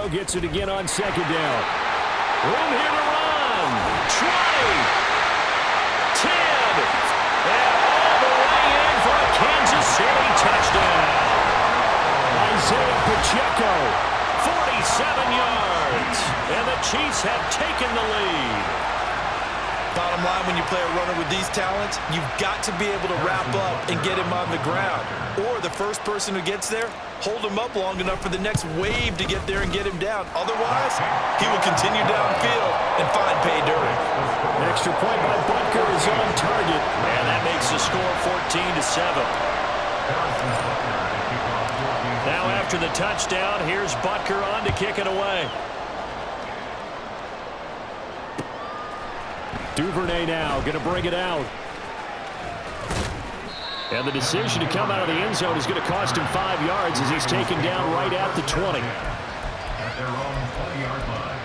Pacheco gets it again on second down. Room here to run. 20. 10. And all the way in for a Kansas City touchdown. Isaiah Pacheco, 47 yards. And the Chiefs have taken the lead. Bottom line, when you play a runner with these talents, you've got to be able to wrap up and get him on the ground. Or the first person who gets there, hold him up long enough for the next wave to get there and get him down. Otherwise, he will continue downfield and find pay dirt. An extra point by Butker is on target. And that makes the score 14-7. Now after the touchdown, here's Butker on to kick it away. Duvernay now going to bring it out. And the decision to come out of the end zone is going to cost him 5 yards as he's taken down right at the 20. At their own 20-yard line.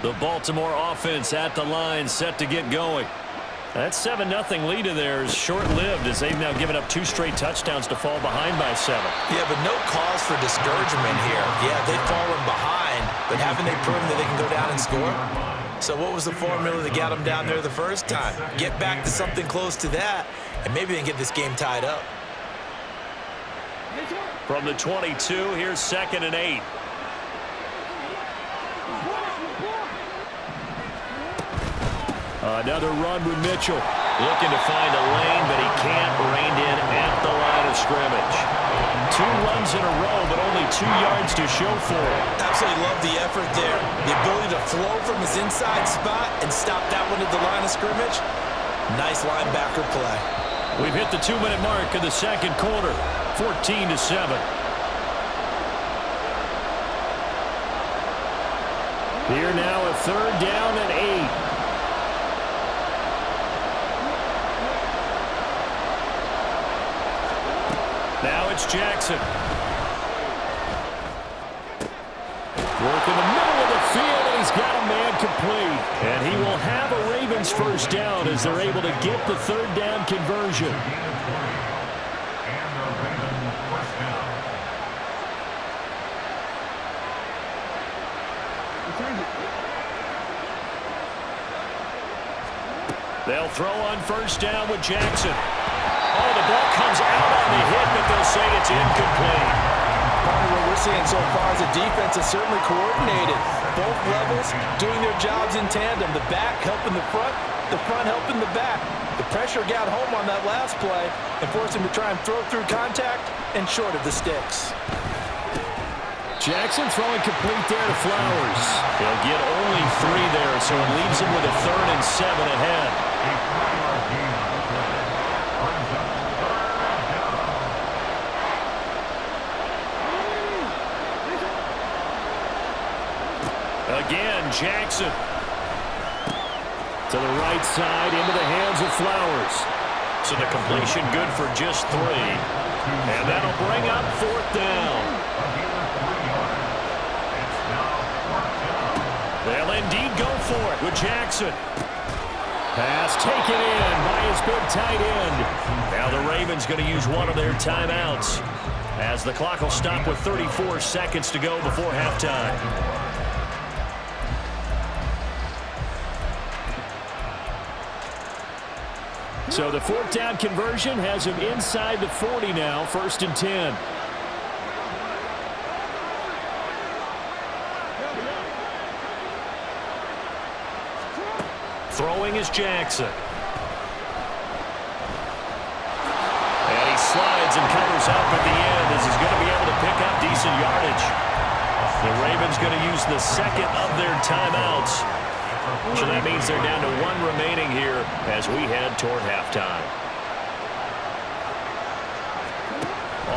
The Baltimore offense at the line, set to get going. That 7-0 lead in there is short-lived as they've now given up 2 straight touchdowns to fall behind by 7. Yeah, but no cause for discouragement here. Yeah, they've fallen behind, but haven't they proven that they can go down and score? So what was the formula that got them down there the first time? Get back to something close to that, and maybe they can get this game tied up. From the 22, here's 2nd and 8. Another run with Mitchell. Looking to find a lane, but he can't. Reined in at the line of scrimmage. 2 runs in a row, but only 2 yards to show for it. Absolutely love the effort there. The ability to flow from his inside spot and stop that one at the line of scrimmage. Nice linebacker play. We've hit the 2-minute mark in the second quarter. 14-7. Here now a 3rd down and 8. Now it's Jackson. Work in the middle of the field, and he's got a man complete. And he will have a Ravens first down as they're able to get the 3rd down conversion. They'll throw on first down with Jackson. Oh, the ball comes out on the hit, but they'll say it's incomplete. What we're seeing so far is the defense is certainly coordinated. Both levels doing their jobs in tandem. The back helping the front helping the back. The pressure got home on that last play and forced him to try and throw through contact and short of the sticks. Jackson throwing complete there to Flowers. He'll get only 3 there, so it leaves him with a 3rd and 7 ahead. Again, Jackson. To the right side, into the hands of Flowers. So the completion good for just 3. And that'll bring up 4th down. They'll indeed go for it with Jackson. Pass taken in by his big tight end. Now the Ravens going to use one of their timeouts as the clock will stop with 34 seconds to go before halftime. So the 4th down conversion has him inside the 40 now, 1st and 10. Throwing is Jackson. And he slides and covers up at the end as he's going to be able to pick up decent yardage. The Ravens going to use the 2nd of their timeouts. So that means they're down to 1 remaining here as we head toward halftime.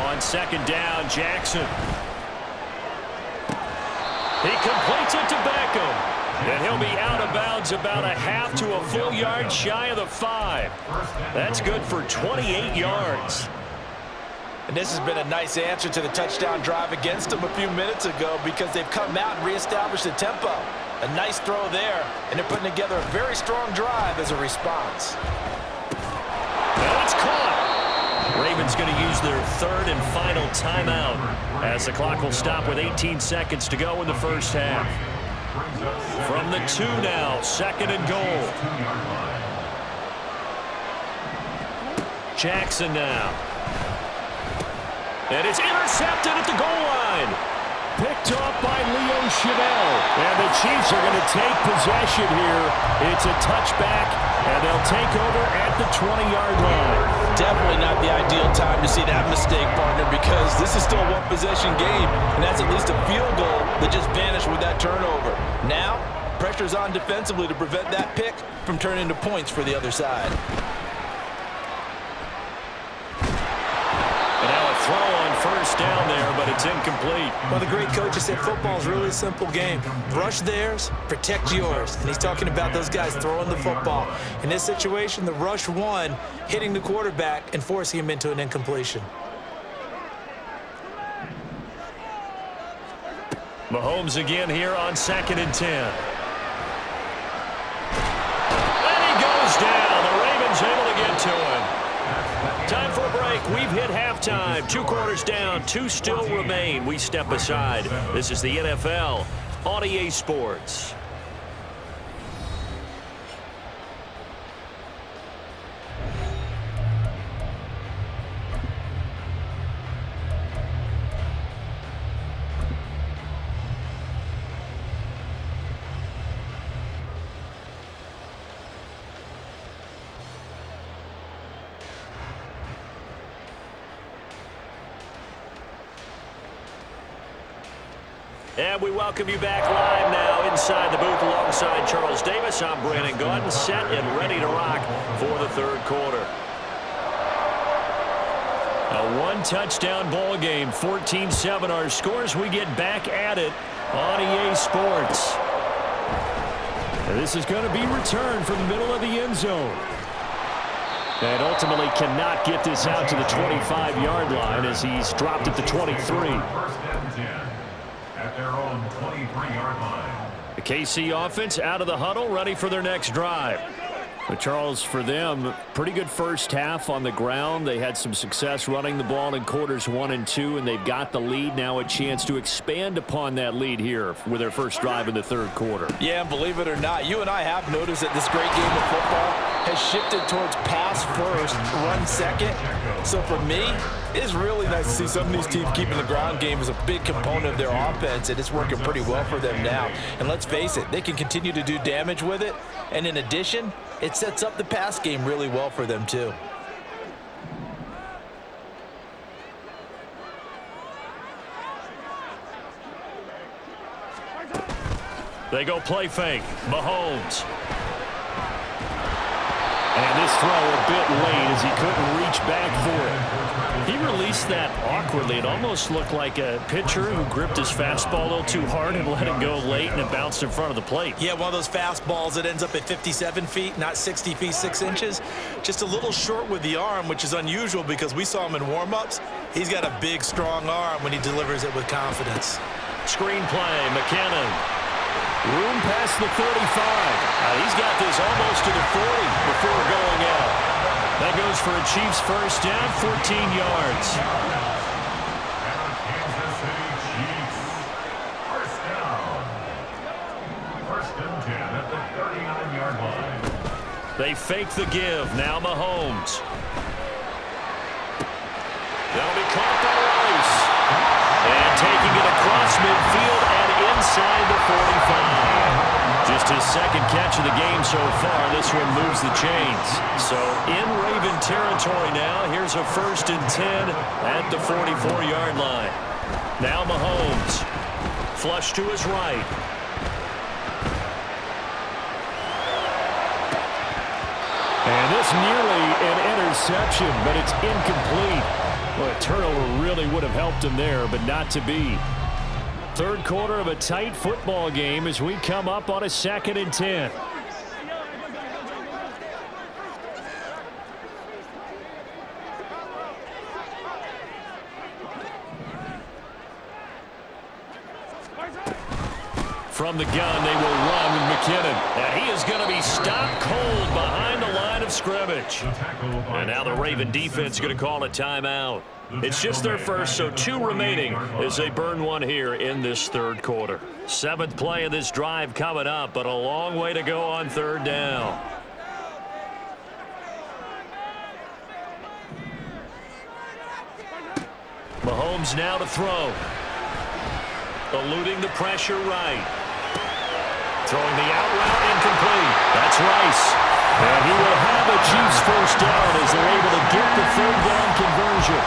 On 2nd down, Jackson. He completes it to Beckham. And he'll be out of bounds about a half to a full yard shy of the 5. That's good for 28 yards. And this has been a nice answer to the touchdown drive against them a few minutes ago because they've come out and reestablished the tempo. A nice throw there, and they're putting together a very strong drive as a response. Now it's caught. Ravens going to use their third and final timeout as the clock will stop with 18 seconds to go in the first half. From the 2 now, second and goal. Jackson now. And it's intercepted at the goal line. Picked off by Leo Chanel. And the Chiefs are going to take possession here. It's a touchback, and they'll take over at the 20-yard line. Definitely not the ideal time to see that mistake, partner, because this is still a one-possession game, and that's at least a field goal that just vanished with that turnover. Now, pressure's on defensively to prevent that pick from turning into points for the other side. Throw on first down there, but it's incomplete. Well, the great coach has said football is really a simple game. Rush theirs, protect yours. And he's talking about those guys throwing the football. In this situation, the rush won, hitting the quarterback and forcing him into an incompletion. Mahomes again here on 2nd and 10. And he goes down. The Ravens able to get to him. Time for a break. We've hit halftime. 2 quarters down. 2 still remain. We step aside. This is the NFL on EA Sports. And we welcome you back live now inside the booth alongside Charles Davis. I'm Brandon Gaudin, set and ready to rock for the third quarter. A one-touchdown ball game, 14-7 our scores. We get back at it on EA Sports. This is going to be returned from the middle of the end zone. And ultimately cannot get this out to the 25-yard line as he's dropped at the 23. At their own 23-yard line. The KC offense out of the huddle, ready for their next drive. But Charles, for them, pretty good first half on the ground. They had some success running the ball in quarters 1 and 2, and they've got the lead. Now a chance to expand upon that lead here with their first drive in the third quarter. Yeah, and believe it or not, you and I have noticed that this great game of football has shifted towards pass first, run second. So for me, it's really nice to see some of these teams keeping the ground game as a big component of their offense, and it's working pretty well for them now. And let's face it, they can continue to do damage with it. And in addition, it sets up the pass game really well for them too. They go play fake. Mahomes. And this throw a bit late as he couldn't reach back for it. He released that awkwardly. It almost looked like a pitcher who gripped his fastball a little too hard and let it go late, and it bounced in front of the plate. Yeah, one of those fastballs that ends up at 57 feet, not 60 feet, 6 inches. Just a little short with the arm, which is unusual because we saw him in warm-ups. He's got a big, strong arm when he delivers it with confidence. Screen play, McKinnon. Room past the 35. He's got this almost to the 40 before going out. That goes for a Chiefs first down, 14 yards. Kansas City Chiefs, first down. First and 10 at the 39-yard line. They fake the give. Now Mahomes. That'll be caught by Rice. And taking it across midfield and inside the 45. Just his second catch of the game so far. This one moves the chains. So in Raven territory now. Here's a first and 10 at the 44-yard line. Now Mahomes. Flush to his right. And this nearly an interception, but it's incomplete. Well, a turnover really would have helped him there, but not to be. Third quarter of a tight football game as we come up on a 2nd and 10. From the gun, they will run with McKinnon. And he is going to be stopped cold behind the line of of scrimmage. And now the Raven defense is going to call a timeout. It's just their first, so 2 remaining as they burn one here in this third quarter. 7th play of this drive coming up, but a long way to go on 3rd down. Mahomes now to throw. Eluding the pressure right. Throwing the out route incomplete. That's Rice. And he will have a Chiefs first down as they're able to get the 3rd down conversion.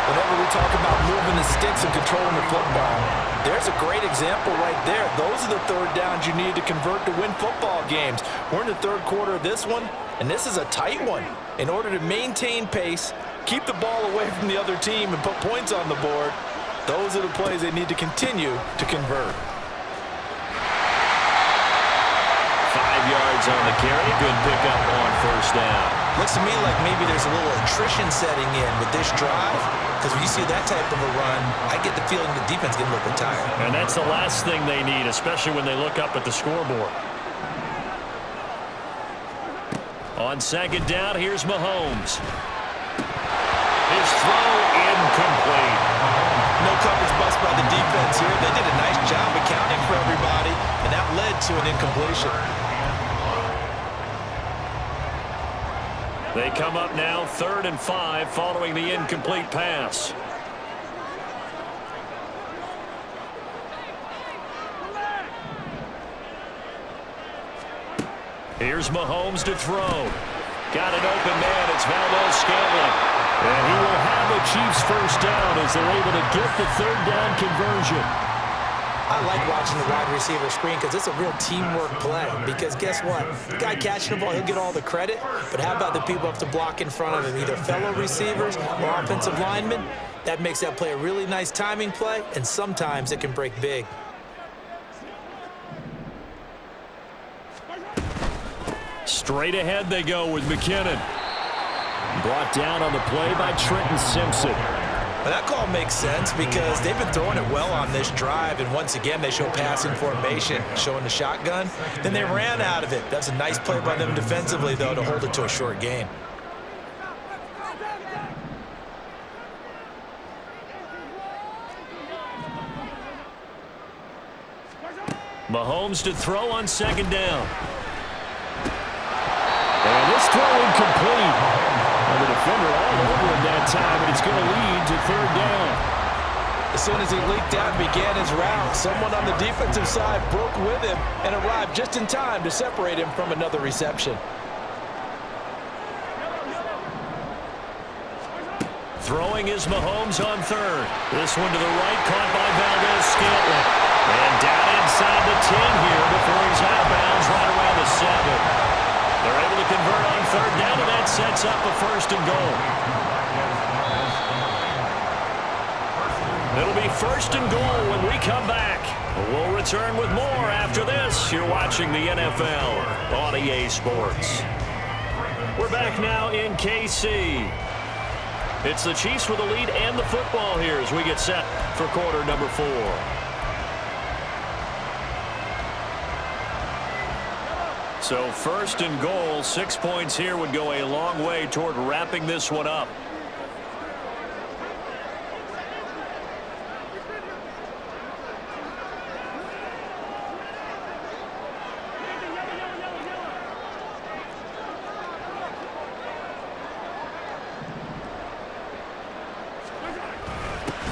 Whenever we talk about moving the sticks and controlling the football, there's a great example right there. Those are the 3rd downs you need to convert to win football games. We're in the 3rd quarter of this one, and this is a tight one. In order to maintain pace, keep the ball away from the other team, and put points on the board, those are the plays they need to continue to convert. 5 yards on the carry. Good pickup on 1st down. Looks to me like maybe there's a little attrition setting in with this drive, because when you see that type of a run, I get the feeling the defense getting a little bit tired. And that's the last thing they need, especially when they look up at the scoreboard. On 2nd down, here's Mahomes. His throw incomplete. No coverage bust by the defense here. They did a nice job accounting for everybody, and that led to an incompletion. They come up now 3rd and 5 following the incomplete pass. Here's Mahomes to throw. Got an open man. It's Valdez-Scantling. And he will have a Chiefs first down as they're able to get the 3rd down conversion. I like watching the wide receiver screen because it's a real teamwork play. Because guess what? The guy catching the ball, he'll get all the credit. But how about the people up to block in front of him, either fellow receivers or offensive linemen? That makes that play a really nice timing play, and sometimes it can break big. Straight ahead they go with McKinnon. Brought down on the play by Trenton Simpson. Well, that call makes sense because they've been throwing it well on this drive, and once again they show passing formation, showing the shotgun. Then they ran out of it. That's a nice play by them defensively, though, to hold it to a short gain. Mahomes to throw on 2nd down. And this throw incomplete. And the defender all over him that time, and it's going to lead to 3rd down. As soon as he leaked out and began his route, someone on the defensive side broke with him and arrived just in time to separate him from another reception. Throwing is Mahomes on 3rd. This one to the right, caught by Valdez-Scantling. And down inside the 10 here before he's out of bounds right around the 7. They're able to convert on 3rd down, and that sets up a 1st and goal. It'll be 1st and goal when we come back. We'll return with more after this. You're watching the NFL on EA Sports. We're back now in KC. It's the Chiefs with the lead and the football here as we get set for quarter number 4. So 1st and goal, 6 points here would go a long way toward wrapping this one up.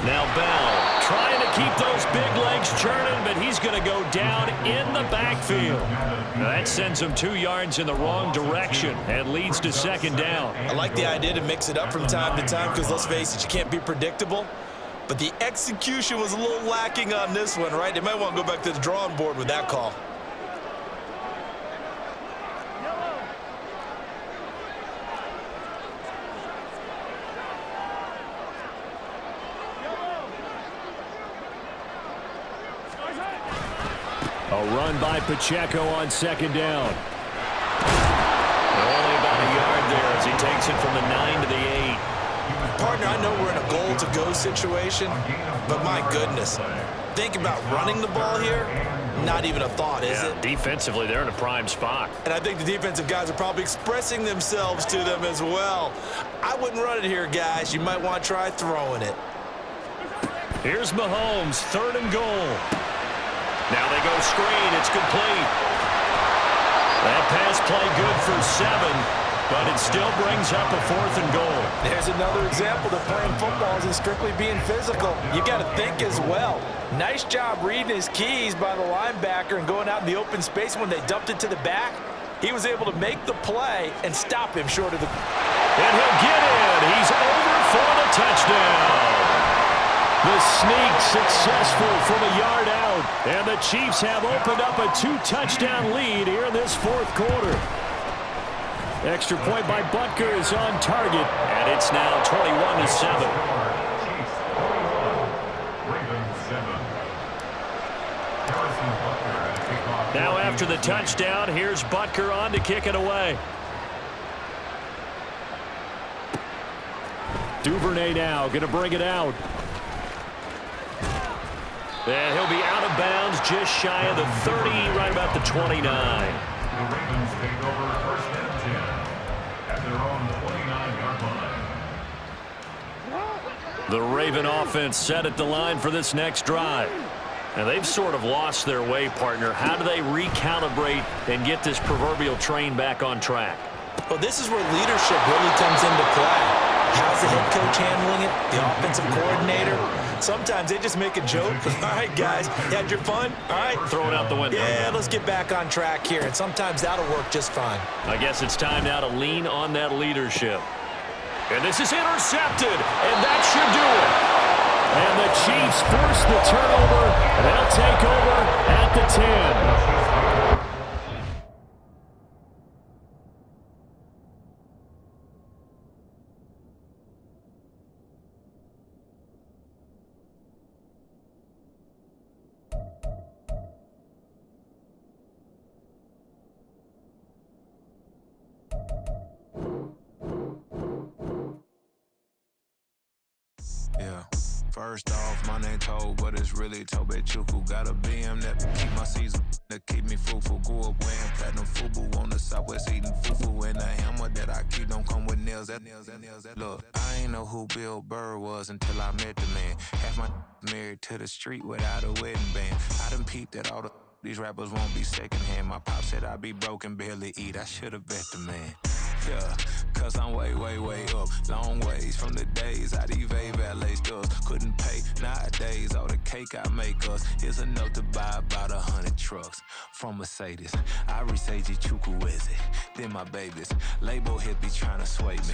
Now Bell trying to keep those big legs churning, but he's going to go down in the backfield. Now that sends him 2 yards in the wrong direction and leads to 2nd down. I like the idea to mix it up from time to time because, let's face it, you can't be predictable. But the execution was a little lacking on this one, right? They might want to go back to the drawing board with that call. A run by Pacheco on 2nd down. Only about a yard there as he takes it from the 9 to the 8. Partner, I know we're in a goal-to-go situation, but my goodness, think about running the ball here. Not even a thought, is it? Defensively, they're in a prime spot. And I think the defensive guys are probably expressing themselves to them as well. I wouldn't run it here, guys. You might want to try throwing it. Here's Mahomes, 3rd and goal. Now they go screen. It's complete. That pass play good for 7, but it still brings up a 4th and goal. There's another example that playing football isn't strictly being physical. You got to think as well. Nice job reading his keys by the linebacker and going out in the open space when they dumped it to the back. He was able to make the play and stop him short of the... And he'll get in. He's over for the touchdown. The sneak successful from a yard out. And the Chiefs have opened up a 2-touchdown lead here in this 4th quarter. Extra point by Butker is on target. And it's now 21-7. Now after the touchdown, here's Butker on to kick it away. Duvernay now going to bring it out. And he'll be out of bounds just shy of the 30, right about the 29. The Ravens take over 1st and 10 at their own 29-yard line. The Raven offense set at the line for this next drive. And they've sort of lost their way, partner. How do they recalibrate and get this proverbial train back on track? Well, this is where leadership really comes into play. How's the head coach handling it? The offensive coordinator? Sometimes they just make a joke. All right, guys, you had your fun? All right. Throw it out the window. Yeah, let's get back on track here. And sometimes that'll work just fine. I guess it's time now to lean on that leadership. And this is intercepted, and that should do it. And the Chiefs force the turnover, and they'll take over at the 10. Yeah. First off, my name Toad, but it's really Tobe Chuku. Got a BM that keep my season, that keep me fruitful. Grew up wearing platinum FUBU on the Southwest eating fufu. And the hammer that I keep don't come with nails. Look, I ain't know who Bill Burr was until I met the man. Half my married to the street without a wedding band. I done peeped at all these rappers won't be secondhand. My pop said I'd be broke and barely eat. I should've bet the man. Yeah, cause I'm way, way, way up. Long ways from the days I evade valet stores. Couldn't pay nowadays. All the cake I make us is enough to buy about 100 trucks from Mercedes. I resage Chukwueze, then my babies. Label hit be trying to sway me,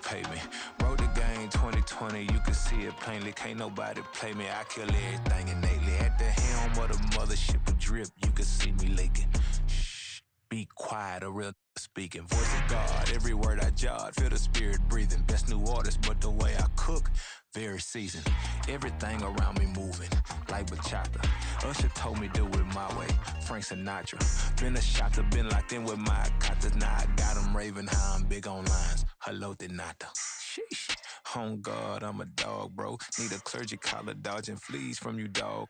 pay me. Wrote the game 2020, you can see it plainly. Can't nobody play me, I kill everything innately. At the helm of the mothership of drip, you can see me leaking. Shh, be quiet, a real speaking. Voice of God, every word I jot, feel the spirit breathing. Best new artist, but the way I cook, very seasoned. Everything around me moving, like bachata. Usher told me do it my way, Frank Sinatra. Been a shotter, been locked in with my katas. Now I got them raving how I'm big on lines. Hello, Denata. Sheesh. On God, I'm a dog, bro. Need a clergy collar, dodging fleas from you, dog.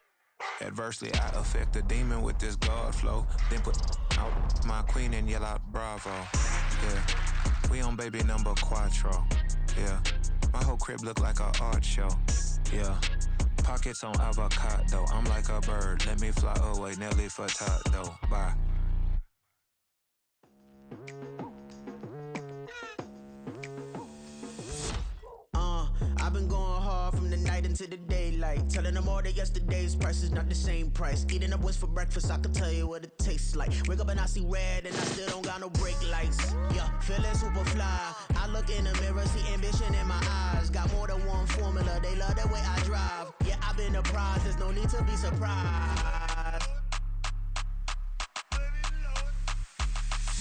Adversely, I affect a demon with this God flow. Then put out my queen and yell out bravo. Yeah, we on baby number quattro. Yeah, my whole crib look like an art show. Yeah, pockets on avocado. I'm like a bird, let me fly away. Nelly Furtado, bye. I've been going hard from the night into the daylight. Telling them all that yesterday's price is not the same price. Eating up what's for breakfast, I can tell you what it tastes like. Wake up and I see red and I still don't got no brake lights. Yeah, feeling super fly. I look in the mirror, see ambition in my eyes. Got more than one formula, they love the way I drive. Yeah, I've been apprised, there's no need to be surprised.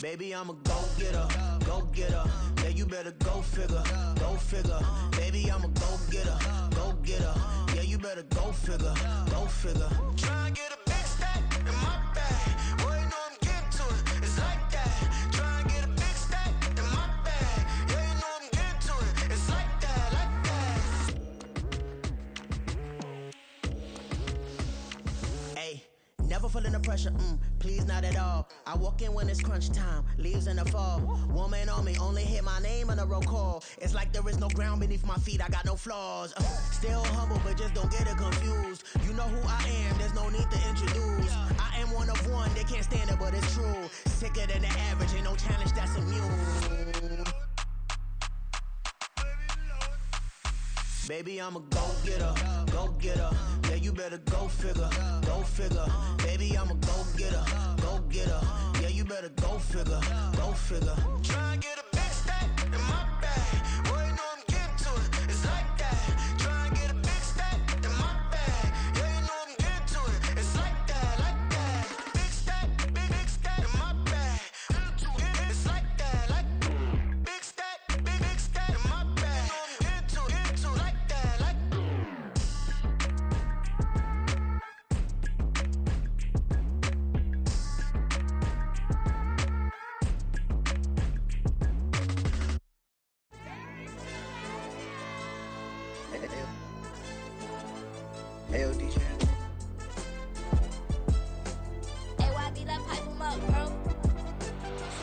Baby, I'm a go-getter, go-getter. Yeah, you better go figure, go figure. Baby, I'm a go-getter, go-getter. Yeah, you better go figure, go figure. Try and get a big stack in my bag. Boy, you know I'm getting to it, it's like that. Try and get a big stack in my bag. Yeah, you know I'm getting to it, it's like that, like that. Hey, never never feeling the pressure, please not at all. I walk in when it's crunch time, leaves in the fall. Woman on me, only hit my name on a roll call. It's like there is no ground beneath my feet, I got no flaws. Still humble, but just don't get it confused. You know who I am, there's no need to introduce. I am one of one, they can't stand it, but it's true. Sicker than the average, ain't no challenge that's immune. Baby, I'm a go-getter, go-getter. Yeah, you better go figure, go figure. Baby, I'm a go-getter, go-getter. Yeah, you better go figure, go figure. Try and get a big stack in my bag. Boy, you know I'm getting to it, it's like that. Try and get a big stack in my bag. Yeah, you know I'm getting to it, it's like that, like that. Big stack in my bag. It's like that, like big stack in my bag. Get to it, like that, like. Hey, DJ. Hey, YB, let pipe him up, bro.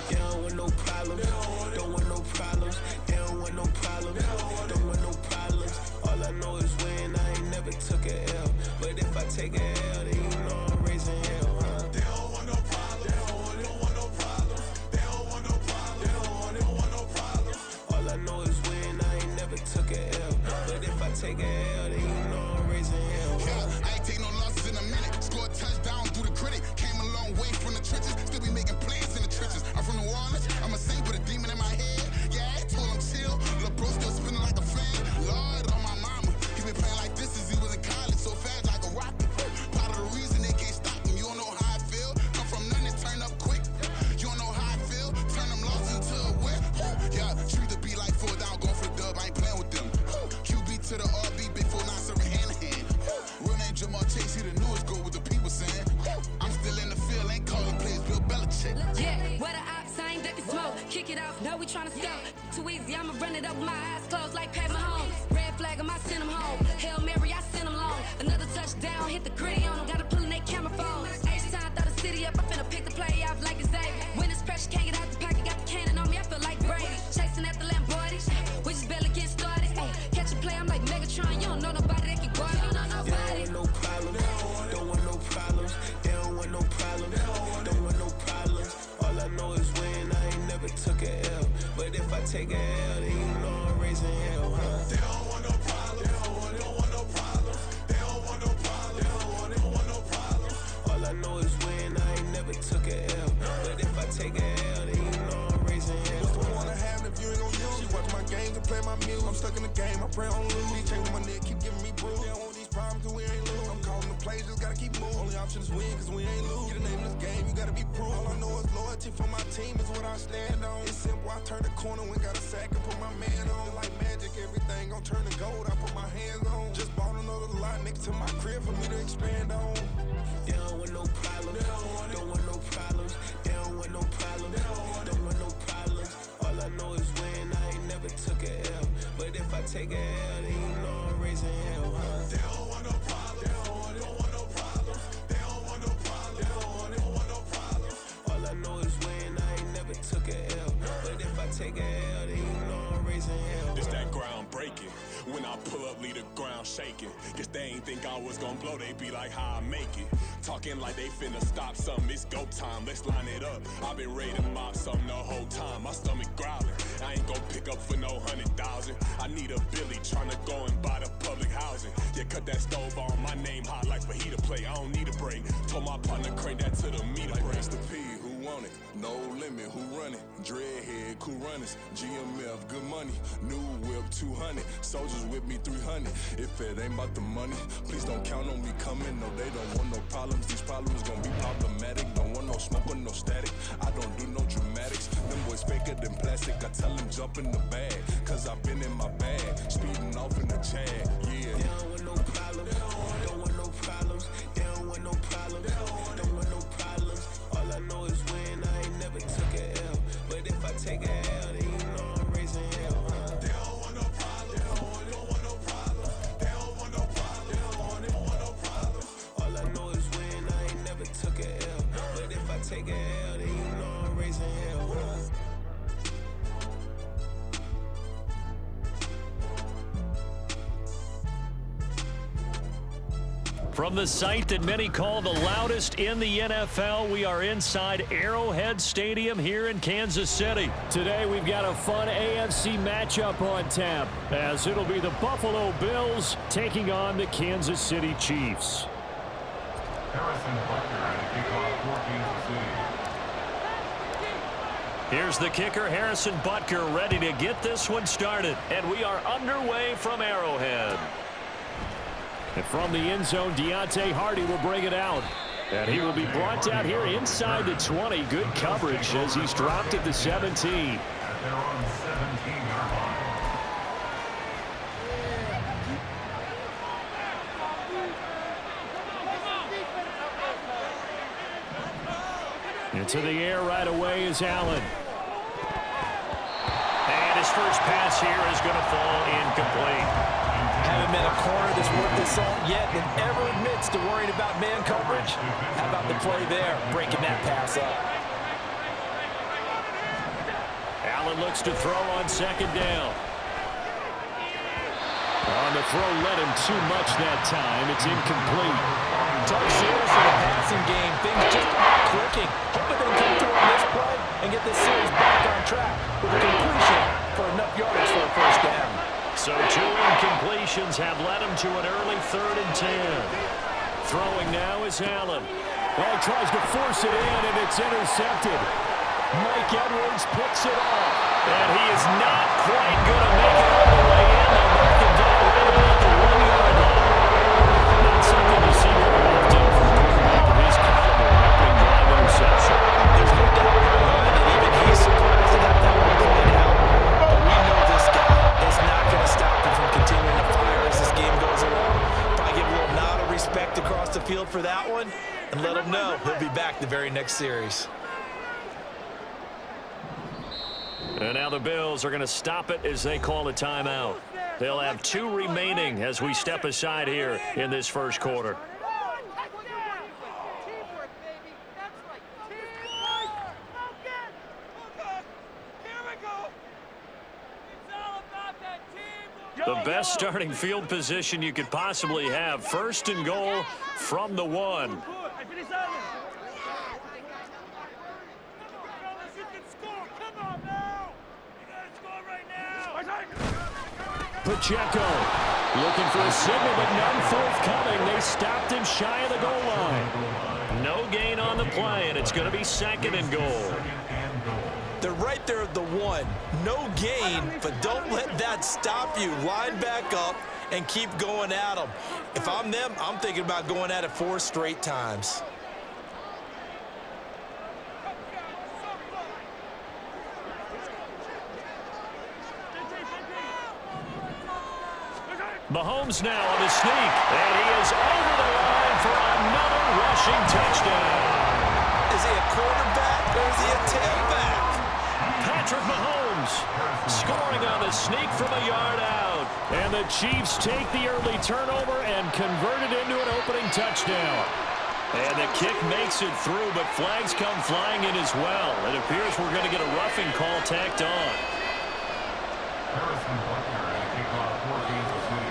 They don't want no problems. Don't want no problems. They don't want no problems. Don't want no problems. All I know is when I ain't never took a L. But if I take a L, then you know I'm raising hell, huh? They don't want no problems. They don't want no problems. They don't want no problems. They don't want no problems. All I know is when I ain't never took a L. But if I take a L, then you know I'm raising hell. Yeah, I ain't take no losses in a minute. Scored touchdown through the critic. Came a long way from the trenches. Still be making plays in the trenches. I'm from New Orleans. I'm a saint with a demon in my head. Yeah, I told him chill. Lil' bro still spinning like a fan. Lord on my mama. He been playing like this since he was in college. So fast like a rocket. Part of the reason they can't stop him. You don't know how I feel. Come from nothing, turn up quick. You don't know how I feel. Turn them losses into a whip. Yeah, treat the beat like 4 down. Going for the dub. I ain't playing with them. QB to the RB. Big 4 9 serving hand to hand. Real name Jamal Chase. He the newest goal with the people saying. I'm still in the field. Ain't calling plays. Bill Belichick. Yeah, where the ops, I ain't ducking smoke. Kick it off, no, we tryna scope. Too easy, I'ma run it up with my eyes closed like Pat Mahomes. Red flag, I send him home. Hail Mary, I send him long. Another touchdown, hit the gritty on him. Gotta pull in they camera phones. H-time, throw the city up. I finna pick the play off like it's Xavier. When it's pressure, can't get out the pocket. Got the cannon on me, I feel like Brady. Chasing at the Lamborghini. We just barely get started. Ay, catch a play, I'm like Megatron. You don't know nobody that can guard it. You know nobody. They don't want no problems. Don't want no problems. They don't want no problems. Don't want no problems. All I know is when I ain't never took a L. But if I take a L, then you know I'm raising hell, huh? They don't want no problems. They don't want no problems. They don't want no problems. They don't want no problems. All I know is when I ain't never took a L. But if I take a L, then you know I'm raising hell. What's the point of having if you ain't gon' use? She watch my games and play my music. I'm stuck in the game, I pray on lose. These chains on my neck keep giving me bruise. They don't want these problems and we ain't lose. I'm calling the plays, just gotta keep moving. Only option is win, cause we ain't lose. Get a name in this game, you gotta be proof. All I know is loyalty for my team is what I stand on. It's simple, I turn the corner when got a sack and put my man on. Like magic, everything gon' turn to gold, I put my hands on. Just bought another lot next to my crib for me to expand on. They don't want no problems. Don't want no problems. They don't want no problems. Don't want no problems. All I know is when I ain't never took a L. But if I take a L, then you know I'm raising hell, huh? They don't want no problems. They don't want no problems. They don't want no problems. They don't want no problems. All I know is when I ain't never took a L. But if I take a L, then you know I'm raising hell. It's that ground breaking. When I pull up, leave the ground shaking. Guess they ain't think I was gonna blow, they be like, how I make it. Talking like they finna stop something, it's go time, let's line it up. I've been ready to mop something the whole time, my stomach growling. I ain't gon' pick up for no 100,000. I need a Billy tryna go and buy the public housing. Yeah, cut that stove on, my name hot like fajita play. I don't need a break. Told my partner crank that to the meter Like break. Mr. P, who want it? No limit, who run it? Dreadhead, cool runners. GMF, good money. New whip, 200. Soldiers with me, 300. If it ain't about the money, please don't count on me coming. No, they don't want no problems. These problems gon' be problematic. Don't want no smoke or no static. I don't do no dramatics. Them boys faker than plastic. I tell them jump in the bag, cause I've been in my bag. Speeding off in the Jag, yeah. They don't want no problems. Don't want no problems. They don't want no problems. Don't want no problems. All I know is when I ain't never took a L. But if I take a L, then you know I'm raising hell, huh? They don't want no problems. They don't want no problems. They don't want no problems. They don't want no problems. All I know is when I ain't never took a From the site that many call the loudest in the NFL, we are inside Arrowhead Stadium here in Kansas City. Today we've got a fun AFC matchup on tap, as it'll be the Buffalo Bills taking on the Kansas City Chiefs. Harrison Butker at a kickoff for Kansas City. Here's the kicker, Harrison Butker, ready to get this one started. And we are underway from Arrowhead. And from the end zone, Deontay Hardy will bring it out. And he will be brought down here inside the 20. Good coverage as he's dropped at the 17. At their own 17-yard line. Into the air right away is Allen. And his first pass here is going to fall incomplete. Haven't been a corner that's worth the salt yet that ever admits to worrying about man coverage. How about the play there, breaking that pass up? Allen looks to throw on second down. On the throw, led him too much that time. It's incomplete. Tough series for the passing game. Things just aren't clicking. Hopefully they can come through on this play and get this series back on track with a completion for enough yardage for a first down. So 2 incompletions have led him to an early 3rd and 10. Throwing now is Allen. Well, he tries to force it in, and it's intercepted. Mike Edwards picks it off. And he is not quite going to make it all the way in. They'll mark him down right about the 1-yard line. Not something you see very often from a quarterback of his caliber, an opening drive interception. There's no doubt in my mind that even he's surprised at that one played out. But we know this guy is not going to stop him from continuing to fire as this game goes along. Probably give a little nod of respect across the field for that one and let him know he'll be back the very next series. And now the Bills are going to stop it as they call a timeout. They'll have 2 remaining as we step aside here in this first quarter. The best starting field position you could possibly have. 1st and goal from the 1. Pacheco looking for a signal, but none forthcoming. They stopped him shy of the goal line. No gain on the play, and it's going to be 2nd and goal. They're right there at the 1. No gain, but don't let that stop you. Line back up and keep going at them. If I'm them, I'm thinking about going at it 4 straight times. Mahomes now on the sneak, and he is over the line for another rushing touchdown. Is he a quarterback or is he a tailback? Patrick Mahomes scoring on the sneak from a yard out. And the Chiefs take the early turnover and convert it into an opening touchdown. And the kick makes it through, but flags come flying in as well. It appears we're going to get a roughing call tacked on. Harrison Butker at a kickoff for Kansas City.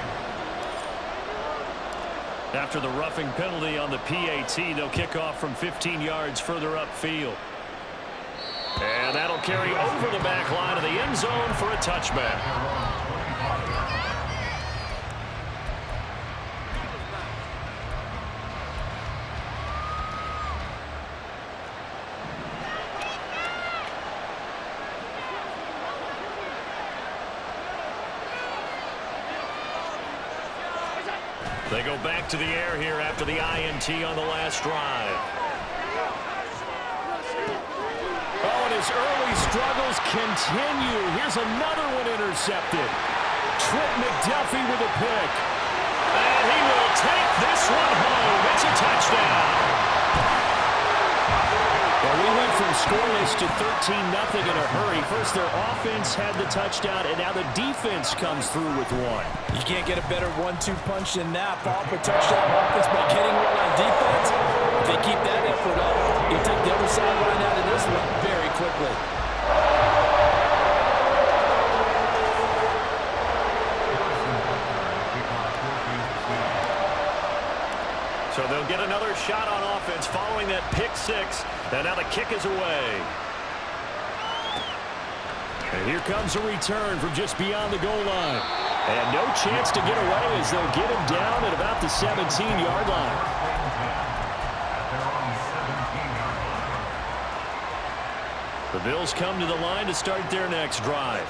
After the roughing penalty on the PAT, they'll kick off from 15 yards further upfield. And that'll carry over the back line of the end zone for a touchback. They go back to the air here after the INT on the last drive. Oh, and his early struggles continue. Here's another one intercepted. Trent McDuffie with a pick. And he will take this one home. It's a touchdown. Well, we went from scoreless to 13-0 in a hurry. First, their offense had the touchdown, and now the defense comes through with one. You can't get a better 1-2 punch than that. Ball for touchdown offense by getting one on defense. If they keep that effort up, you take the other sideline out of this one very quickly. So they'll get another shot on offense following that pick six. And now the kick is away. And here comes a return from just beyond the goal line. And no chance to get away as they'll get him down at about the 17-yard line. The Bills come to the line to start their next drive.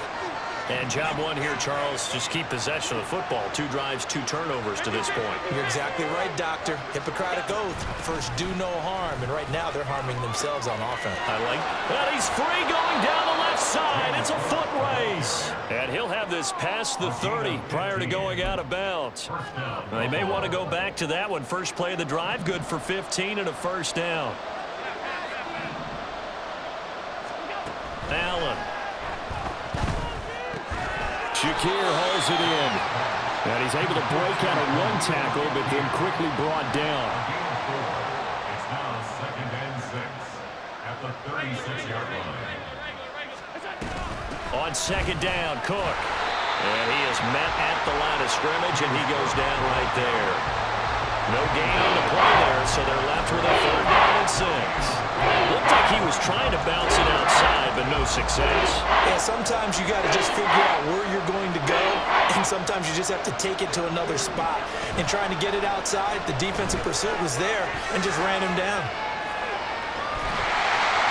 And job one here, Charles, just keep possession of the football. 2 drives, 2 turnovers to this point. You're exactly right, Doctor. Hippocratic oath. First, do no harm. And right now, they're harming themselves on offense. I like that. He's free going down the left side. It's a foot race. And he'll have this past the 30 prior to going out of bounds. They may want to go back to that one. First play of the drive, good for 15 and a first down. Allen. Shakir hauls it in. And he's able to break out of one tackle, but then quickly brought down. It's now 2nd and 6 at the 36-yard line. On second down, Cook. And he is met at the line of scrimmage, and he goes down right there. No gain on the play there, so they're left with a 3rd down and 6. Looked like he was trying to bounce it outside, but no success. Yeah, sometimes you got to just figure out where you're going to go, and sometimes you just have to take it to another spot. And trying to get it outside, the defensive pursuit was there and just ran him down.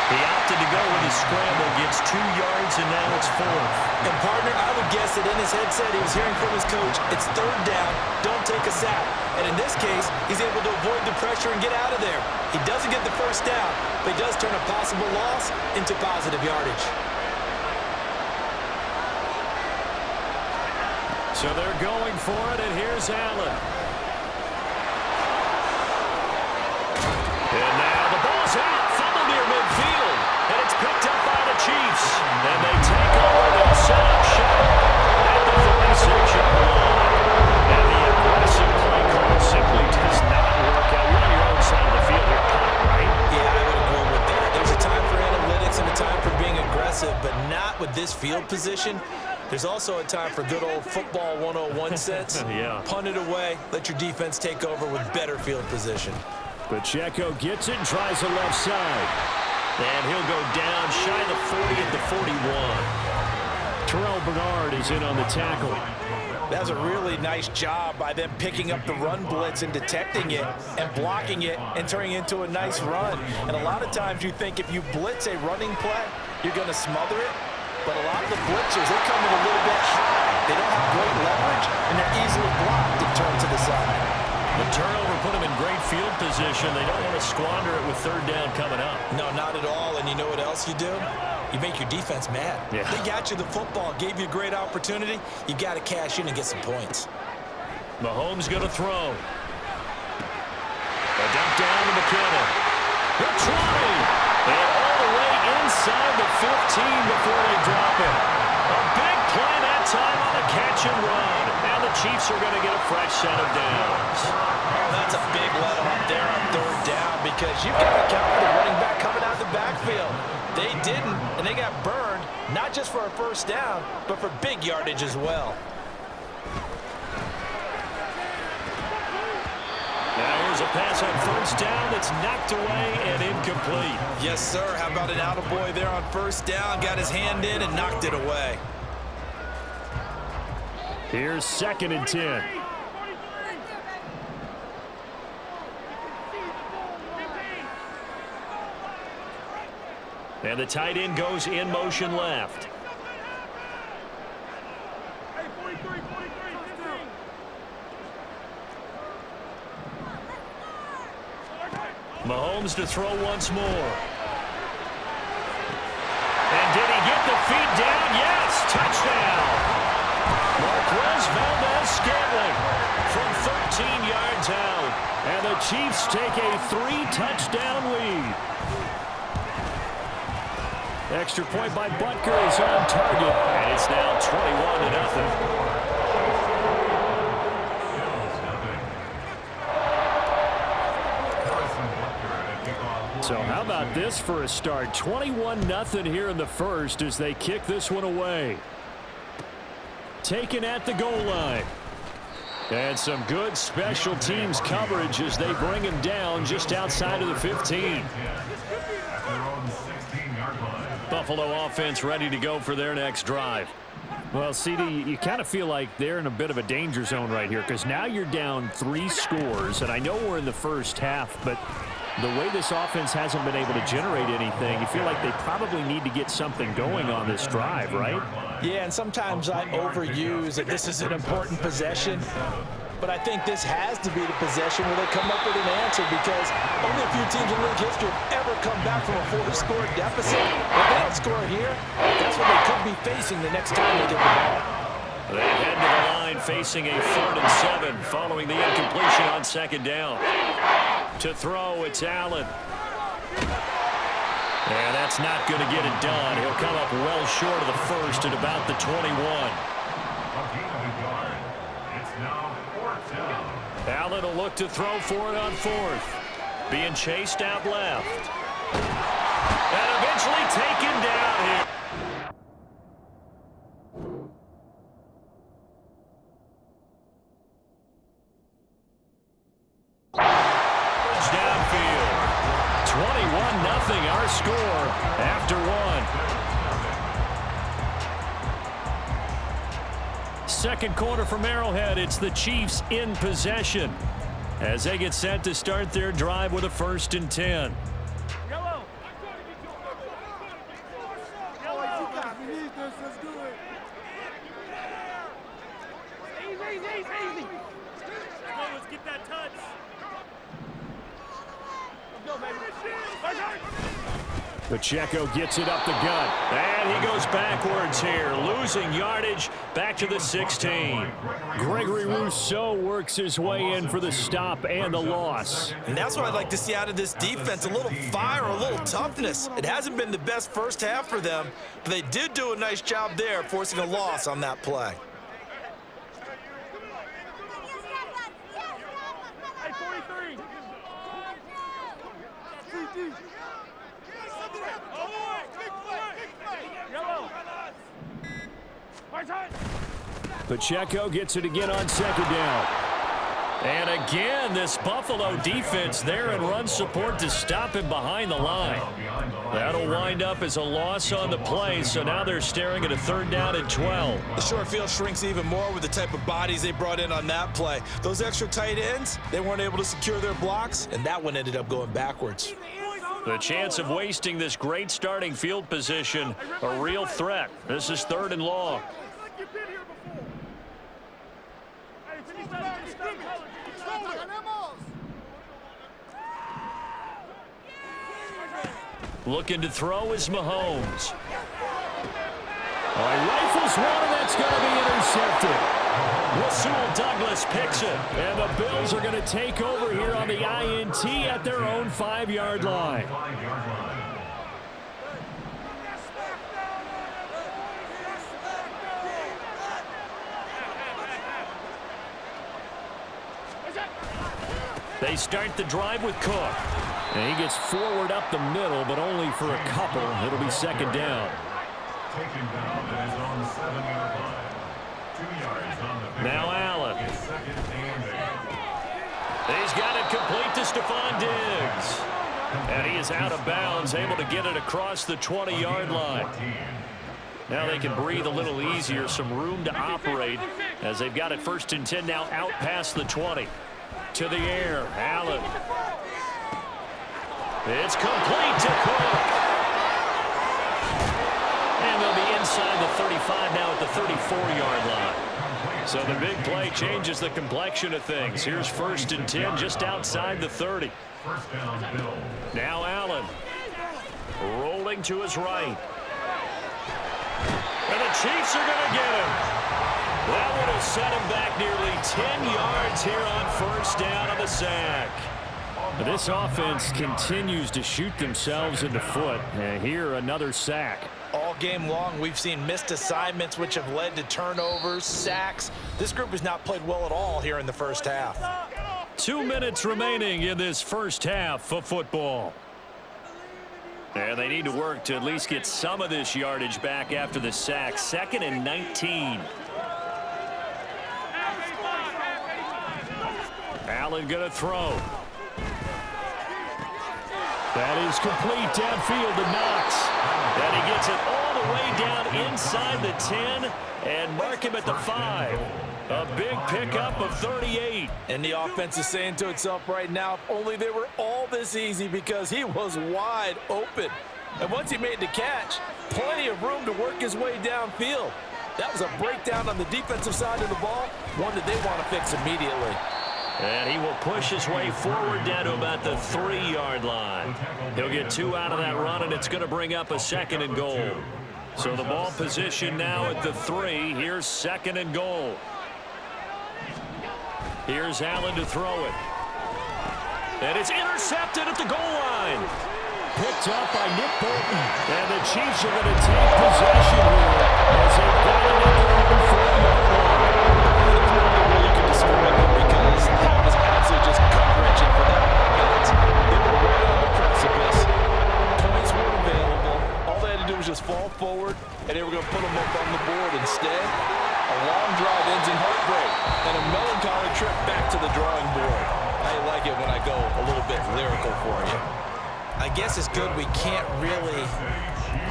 He opted to go with his scramble, gets 2 yards, and now it's 4th. And, partner, I would guess that in his headset he was hearing from his coach, it's 3rd down, don't take a sack. And in this case, he's able to avoid the pressure and get out of there. He doesn't get the first down, but he does turn a possible loss into positive yardage. So they're going for it, and here's Allen. And now the ball's out, fumble near midfield, and it's picked up by the Chiefs. And they take over, they'll set up shop at the 46-yard line. And the aggressive play call simply does not work out. You're on your own side of the field here, right? Yeah, I would agree with that. There's a time for analytics and a time for being aggressive, but not with this field position. There's also a time for good old football 101 sense. Yeah. Punt it away, let your defense take over with better field position. Pacheco gets it and tries the left side. And he'll go down shy of the 40 at the 41. Terrell Bernard is in on the tackle. That was a really nice job by them picking up the run blitz and detecting it and blocking it and turning it into a nice run. And a lot of times you think if you blitz a running play, you're going to smother it. But a lot of the blitzers, they come in a little bit high. They don't have great leverage, and they're easily blocked and turned to the side. The turnover put them in great field position. They don't want to squander it with 3rd down coming up. No, not at all. And you know what else you do? You make your defense mad. Yeah. They got you the football, gave you a great opportunity. You got to cash in and get some points. Mahomes going to throw. A dump down to McKinnon. He'll try. And all the way inside the 15 before they drop it. A big play that time on the catch and run. And the Chiefs are going to get a fresh set of downs. That's a big let-off there on 3rd down because you've got to count for the running back coming out of the backfield. They didn't, and they got burned, not just for a first down, but for big yardage as well. Now here's a pass on 1st down that's knocked away and incomplete. Yes, sir. How about an attaboy there on 1st down? Got his hand in and knocked it away. Here's 2nd and 10. And the tight end goes in motion left. Mahomes to throw once more. And did he get the feet down? Yes, touchdown. Marquez Valdez-Scantling from 13 yards out. And the Chiefs take a 3-touchdown lead. Extra point by Butker is on target. And it's now 21-0. So how about this for a start? 21-0 here in the first as they kick this one away. Taken at the goal line. And some good special teams coverage as they bring him down just outside of the 15. Buffalo offense ready to go for their next drive. Well, CD, you kind of feel like they're in a bit of a danger zone right here because now you're down 3 scores, and I know we're in the first half, but the way this offense hasn't been able to generate anything, you feel like they probably need to get something going on this drive, right? Yeah, and sometimes I overuse that this is an important possession. But I think this has to be the possession where they come up with an answer because only a few teams in league history have ever come back from a 4-score deficit. If they don't score here, that's what they could be facing the next time they get the ball. They head to the line facing a 3rd and 7 following the incompletion on 2nd down. To throw, it's Allen. And that's not going to get it done. He'll come up well short of the first at about the 21. Allen will look to throw for it on 4th. Being chased out left. And eventually taken down here. Downfield. 21-0 our score after 1. Second quarter from Arrowhead. It's the Chiefs in possession as they get set to start their drive with a 1st and 10. Yellow. Let's do it. Easy. Let's get that touch. Let's go, baby. Pacheco gets it up the gut, and he goes backwards here, losing yardage back to the 16. Gregory Rousseau works his way in for the stop and the loss. And that's what I'd like to see out of this defense, a little fire, a little toughness. It hasn't been the best first half for them, but they did do a nice job there, forcing a loss on that play. Hey, 43. Pacheco gets it again on 2nd down. And again, this Buffalo defense there in run support to stop him behind the line. That'll wind up as a loss on the play, so now they're staring at a 3rd down and 12. The short field shrinks even more with the type of bodies they brought in on that play. Those extra tight ends, they weren't able to secure their blocks, and that one ended up going backwards. The chance of wasting this great starting field position, a real threat. This is 3rd and long. Looking to throw is Mahomes. He rifles one, and that's going to be intercepted. Rasul Douglas picks it, and the Bills are going to take over here on the INT at their own 5-yard line. They start the drive with Cook. And he gets forward up the middle, but only for a couple. It'll be 2nd down. Taken down and is on the 7-yard line. 2 yards on the pickup. Now Allen. It's 2nd and 8. He's got it complete to Stephon Diggs. And he is out of bounds, able to get it across the 20-yard line. Now they can breathe a little easier, some room to operate as they've got it 1st and 10 now out past the 20. To the air, Allen. It's complete to Cook. And they'll be inside the 35 now at the 34-yard line. So the big play changes the complexion of things. Here's 1st and 10 just outside the 30. First down, Bill. Now Allen. Rolling to his right. And the Chiefs are going to get him. That would have set him back nearly 10 yards here on 1st down on the sack. This offense continues to shoot themselves in the foot. And here, another sack. All game long, we've seen missed assignments, which have led to turnovers, sacks. This group has not played well at all here in the first half. 2 minutes remaining in this first half of football. And they need to work to at least get some of this yardage back after the sack. 2nd and 19. Allen going to throw. That is complete downfield to Knox. And he gets it all the way down inside the 10 and mark him at the 5. A big pickup of 38. And the offense is saying to itself right now, if only they were all this easy, because he was wide open. And once he made the catch, plenty of room to work his way downfield. That was a breakdown on the defensive side of the ball, one that they want to fix immediately. And he will push his way forward down to about the 3-yard line. He'll get 2 out of that run, and it's going to bring up a 2nd and goal. So the ball position now at the 3. Here's 2nd and goal. Here's Allen to throw it. And it's intercepted at the goal line. Picked up by Nick Bolton. And the Chiefs are going to take possession here as they've got it at their own 4-yard line. You can describe it because that was absolutely just gut-wrenching for that offense. They were right on the precipice. Points were available. All they had to do was just fall forward, and they were going to put them up on the board. Instead, a long drive ends in heartbreak and a melancholy trip back to the drawing board. I like it when I go a little bit lyrical for you. I guess it's good we can't really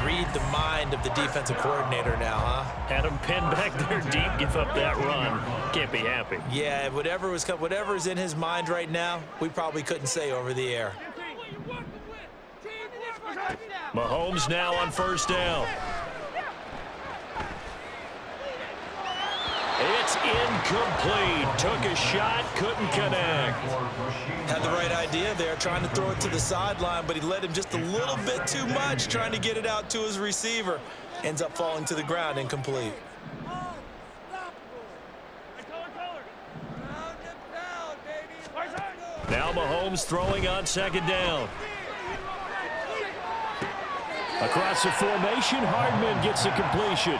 read the mind of the defensive coordinator now, huh? Had him pinned back there deep, give up that run. Can't be happy. Yeah, whatever's in his mind right now, we probably couldn't say over the air. Mahomes now on 1st down. It's incomplete. Took a shot, couldn't connect. Had the right idea there, trying to throw it to the sideline, but he led him just a little bit too much, trying to get it out to his receiver. Ends up falling to the ground, incomplete. Now Mahomes throwing on 2nd down. Across the formation, Hardman gets the completion.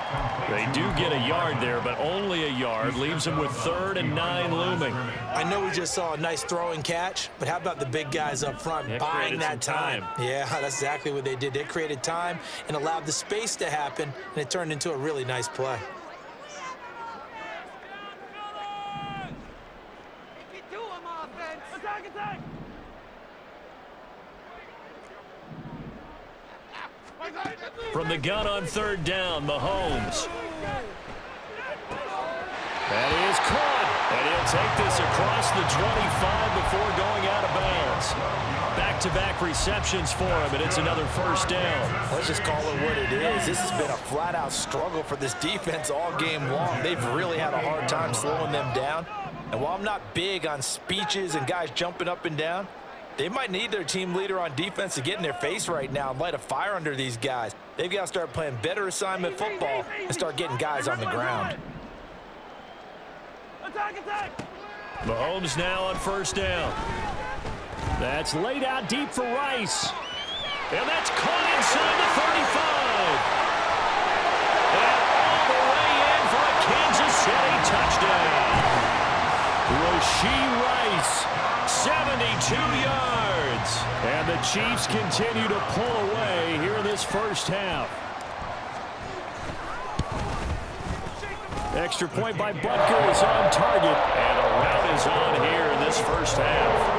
They do get a yard there, but only a yard. Leaves them with 3rd and 9 looming. I know we just saw a nice throwing catch, but how about the big guys up front buying that time? Yeah, that's exactly what they did. They created time and allowed the space to happen, and it turned into a really nice play. From the gun on 3rd down, Mahomes. That is caught. And he'll take this across the 25 before going out of bounds. Back-to-back receptions for him, and it's another 1st down. Let's just call it what it is. This has been a flat-out struggle for this defense all game long. They've really had a hard time slowing them down. And while I'm not big on speeches and guys jumping up and down, they might need their team leader on defense to get in their face right now and light a fire under these guys. They've got to start playing better assignment football and start getting guys on the ground. Mahomes now on 1st down. That's laid out deep for Rice. And that's caught inside the 35. And all the way in for a Kansas City touchdown. Rashee Rice, 72 yards. And the Chiefs continue to pull away here in this 1st half. Extra point by Butker is on target. And a rout is on here in this 1st half.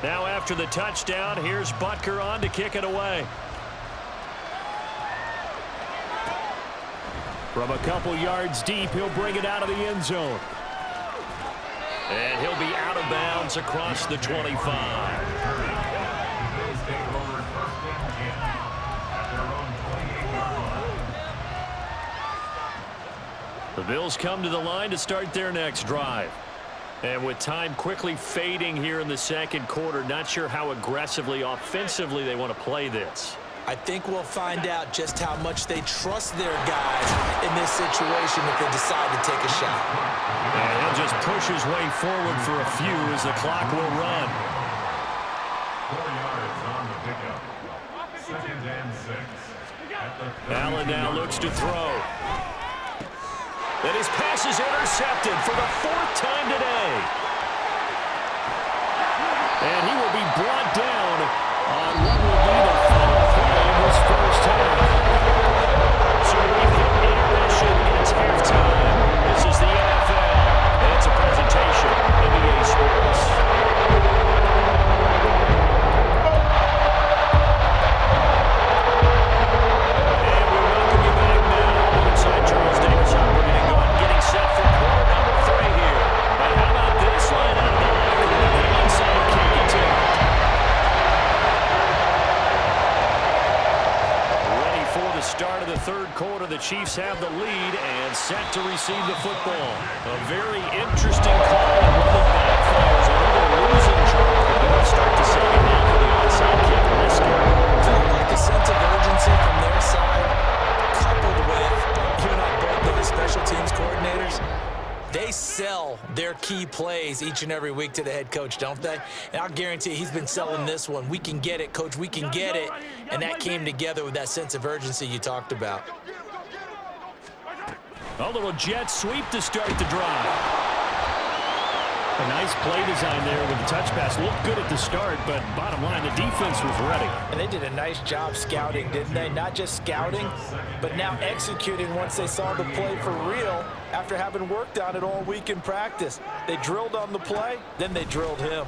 Now after the touchdown, here's Butker on to kick it away. From a couple yards deep, he'll bring it out of the end zone. And he'll be out of bounds across the 25. The Bills come to the line to start their next drive. And with time quickly fading here in the 2nd quarter, not sure how aggressively, offensively they want to play this. I think we'll find out just how much they trust their guys in this situation if they decide to take a shot. And he'll just push his way forward for a few as the clock will run. 4 yards on the pickup. 2nd and 6. Allen now looks to throw. And his pass is intercepted for the 4th time today. And he will be brought down on what will be the final play in this 1st half. So we've hit intermission. It's Chiefs have the lead and set to receive the football. A very interesting call and one that backfires. Another losing drive. They'll start the second half of the onside kick risky. Felt like a sense of urgency from their side, coupled with, you and I both know as special teams coordinators, they sell their key plays each and every week to the head coach, don't they? And I'll guarantee he's been selling this one. We can get it, coach, we can get it. And that came together with that sense of urgency you talked about. A little jet sweep to start the drive. A nice play design there with the touch pass. Looked good at the start, but bottom line, the defense was ready. And they did a nice job scouting, didn't they? Not just scouting, but now executing once they saw the play for real after having worked on it all week in practice. They drilled on the play, then they drilled him.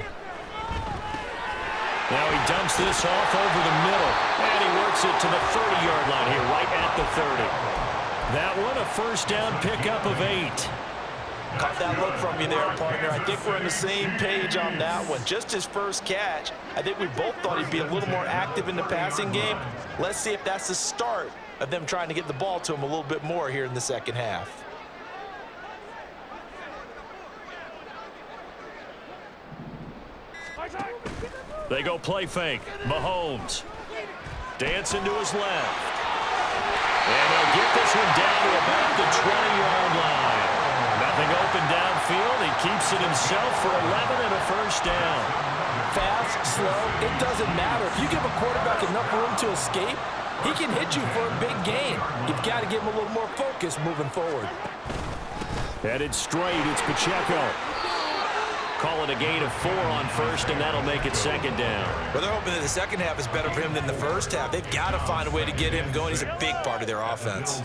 Now he dumps this off over the middle, and he works it to the 30-yard line here, right at the 30. That one, a first down pickup of 8. Caught that look from you there, partner. I think we're on the same page on that one. Just his first catch. I think we both thought he'd be a little more active in the passing game. Let's see if that's the start of them trying to get the ball to him a little bit more here in the second half. They go play fake. Mahomes. Dancing to his left. And they'll get this one down to about the 20-yard line. Nothing open downfield. He keeps it himself for 11 and a first down. Fast, slow, it doesn't matter. If you give a quarterback enough room to escape, he can hit you for a big gain. You've got to give him a little more focus moving forward. Headed straight, it's Pacheco. Call it a gain of 4 on first, and that'll make it second down. Well, they're hoping that the second half is better for him than the first half. They've got to find a way to get him going. He's a big part of their offense.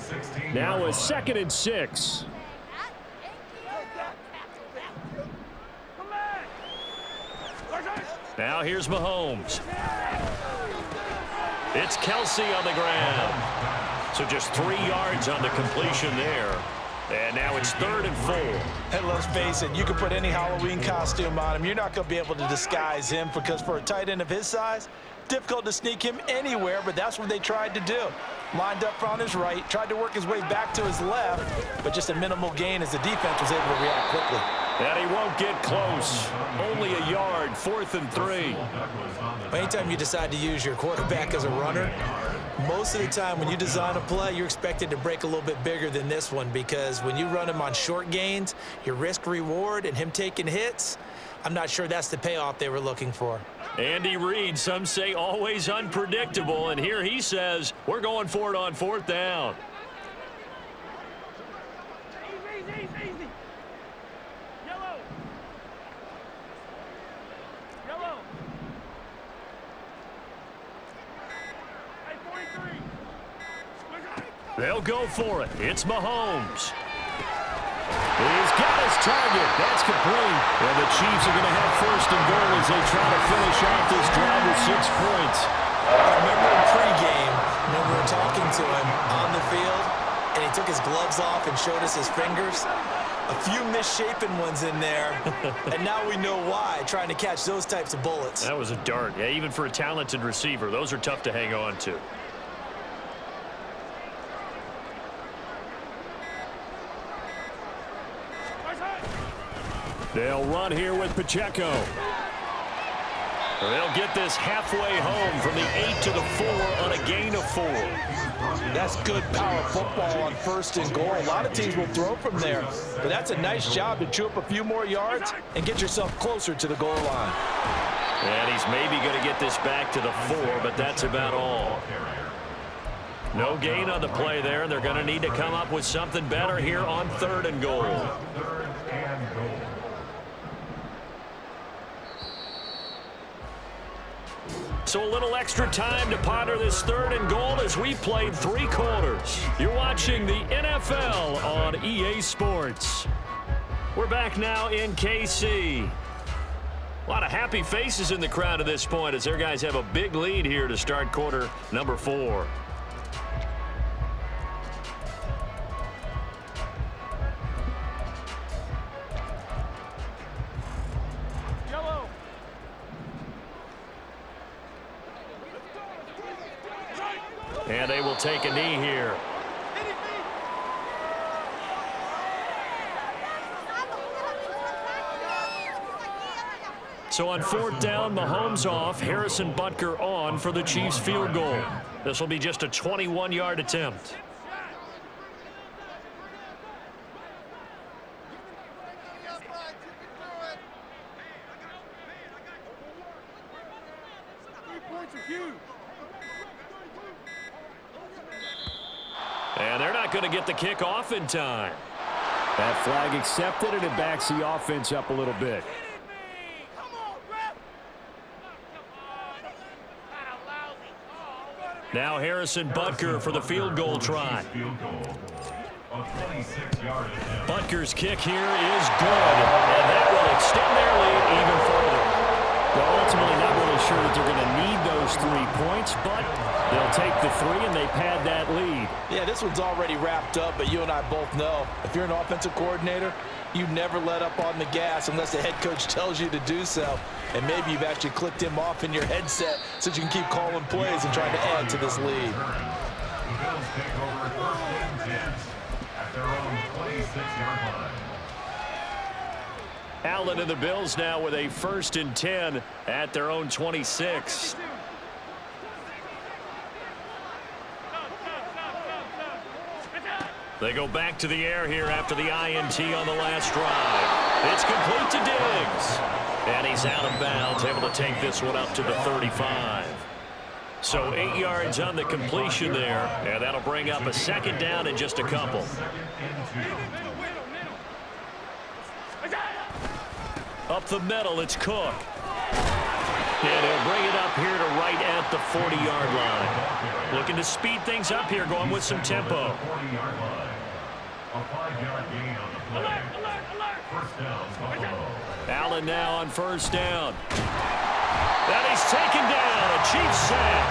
Now a 2nd and 6. Now here's Mahomes. It's Kelsey on the ground. So just 3 yards on the completion there. And now it's 3rd and 4. And let's face it, you can put any Halloween costume on him. You're not going to be able to disguise him because for a tight end of his size, difficult to sneak him anywhere, but that's what they tried to do. Lined up on his right, tried to work his way back to his left, but just a minimal gain as the defense was able to react quickly. And he won't get close. Only a yard, 4th and 3. Anytime you decide to use your quarterback as a runner, most of the time when you design a play, you're expected to break a little bit bigger than this one because when you run him on short gains, your risk-reward and him taking hits, I'm not sure that's the payoff they were looking for. Andy Reid, some say always unpredictable, and here he says, we're going for it on 4th down. Easy. Yellow. Hey, 43. They'll go for it. It's Mahomes. He's got his target. That's complete. And the Chiefs are going to have 1st and goal as they try to finish off this drive with 6 points. I remember in pregame when we were talking to him on the field, and he took his gloves off and showed us his fingers. A few misshapen ones in there, and now we know why, trying to catch those types of bullets. That was a dart. Yeah, even for a talented receiver, those are tough to hang on to. They'll run here with Pacheco. They'll get this halfway home from the 8 to the 4 on a gain of 4. That's good power football on 1st and goal. A lot of teams will throw from there, but that's a nice job to chew up a few more yards and get yourself closer to the goal line. And he's maybe going to get this back to the 4, but that's about all. No gain on the play there, and they're going to need to come up with something better here on 3rd and goal. So a little extra time to ponder this 3rd and goal as we played 3 quarters. You're watching the NFL on EA Sports. We're back now in KC. A lot of happy faces in the crowd at this point as their guys have a big lead here to start quarter number 4. And they will take a knee here. So on 4th down, Mahomes off, Harrison Butker on for the Chiefs field goal. This will be just a 21-yard attempt. And they're not going to get the kick off in time. That flag accepted, and it backs the offense up a little bit. Now Harrison Butker for the field goal try. Butker's kick here is good, and that will extend their lead even further. They're ultimately not really sure that they're going to need those 3 points, but they'll take the 3 and they pad that lead. Yeah, this one's already wrapped up, but you and I both know if you're an offensive coordinator, you never let up on the gas unless the head coach tells you to do so. And maybe you've actually clicked him off in your headset so you can keep calling plays and trying to add to this lead. The Bills take over 1st and 10 at their own 26-yard line. Allen and the Bills now with a 1st and 10 at their own 26. They go back to the air here after the INT on the last drive. It's complete to Diggs. And he's out of bounds, able to take this one up to the 35. So 8 yards on the completion there, and that'll bring up a 2nd down in just a couple. Up the middle, it's Cook. And he'll bring it up here to right at the 40-yard line. Looking to speed things up here, going with some tempo. A 5-yard gain on the play. First down, Buffalo. Allen now on 1st down. And he's taken down, a Chiefs sack.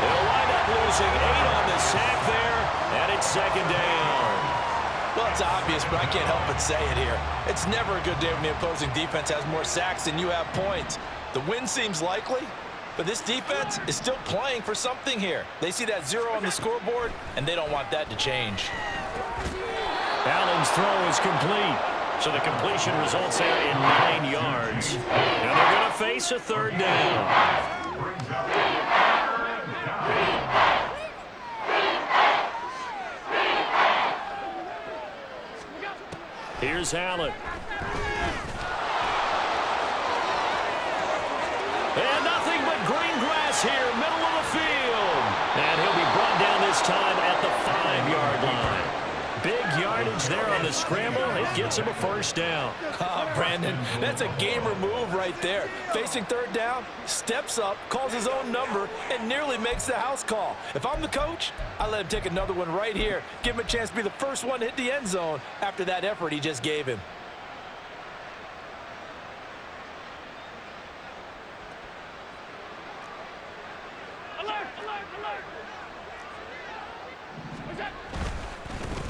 They'll wind up losing 8 on the sack there, and it's 2nd down. Well, it's obvious, but I can't help but say it here. It's never a good day when the opposing defense has more sacks than you have points. The win seems likely, but this defense is still playing for something here. They see that 0 on the scoreboard, and they don't want that to change. Allen's throw is complete. So the completion results there in 9 yards. And they're going to face a 3rd down. Here's Allen. And nothing but green grass here, middle of the field. And he'll be brought down this time at the 5-yard line. Big yardage there on the scramble. It gets him a 1st down. Brandon, that's a gamer move right there. Facing 3rd down, steps up, calls his own number, and nearly makes the house call. If I'm the coach, I let him take another one right here. Give him a chance to be the first one to hit the end zone after that effort he just gave him.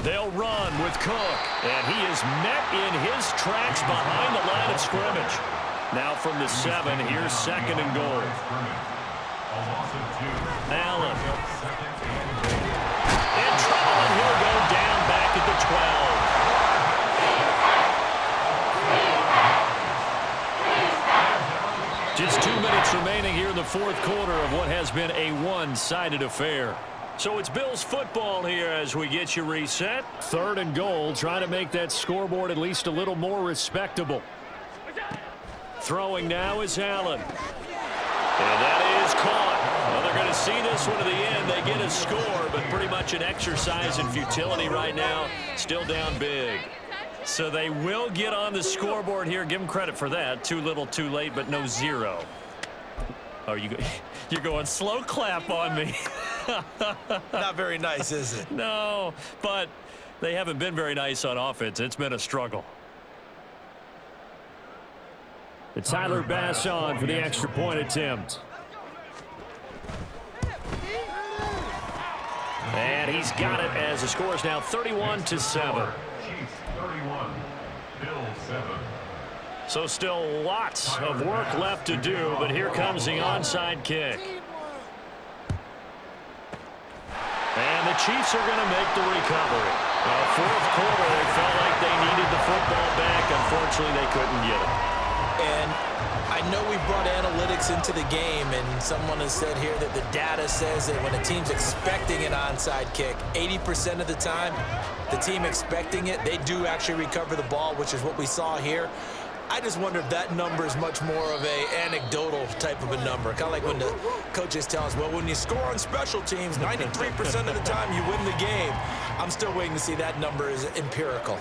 They'll run with Cook, and he is met in his tracks behind the line of scrimmage. Now from the 7, here's 2nd and goal. Allen. In trouble, and he'll go down back at the 12. Just 2 minutes remaining here in the 4th quarter of what has been a one-sided affair. So it's Bills football here as we get you reset. 3rd and goal, trying to make that scoreboard at least a little more respectable. Throwing now is Allen. And that is caught. Well, they're going to see this one to the end. They get a score, but pretty much an exercise in futility right now. Still down big. So they will get on the scoreboard here. Give them credit for that. Too little, too late, but no 0. Oh, you're going slow clap on me. Not very nice, is it? No, but they haven't been very nice on offense. It's been a struggle. It's Tyler Bass on for the extra point attempt. And he's got it as the score is now 31-7. Chiefs 31, Bills 7. So still lots of work left to do, but here comes the onside kick. And the Chiefs are going to make the recovery. 4th quarter, they felt like they needed the football back. Unfortunately, they couldn't get it. And I know we brought analytics into the game, and someone has said here that the data says that when a team's expecting an onside kick, 80% of the time, the team expecting it, they do actually recover the ball, which is what we saw here. I just wonder if that number is much more of a anecdotal type of a number. Kind of like when the coaches tell us, well, when you score on special teams, 93% of the time you win the game. I'm still waiting to see that number is empirical.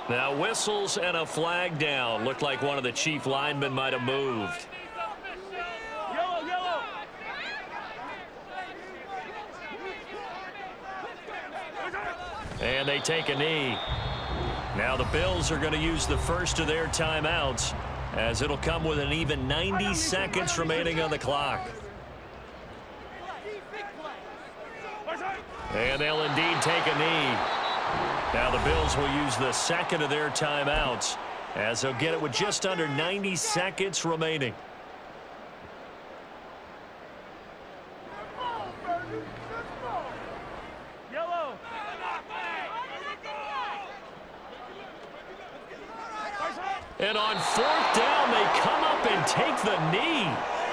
Now whistles and a flag down. Looked like one of the chief linemen might have moved. Yellow, yellow. And they take a knee. Now the Bills are going to use the first of their timeouts, as it'll come with an even 90 seconds remaining on the clock. And they'll indeed take a knee. Now the Bills will use the second of their timeouts, as they'll get it with just under 90 seconds remaining. Yellow. And on fourth down, they come up and take the knee.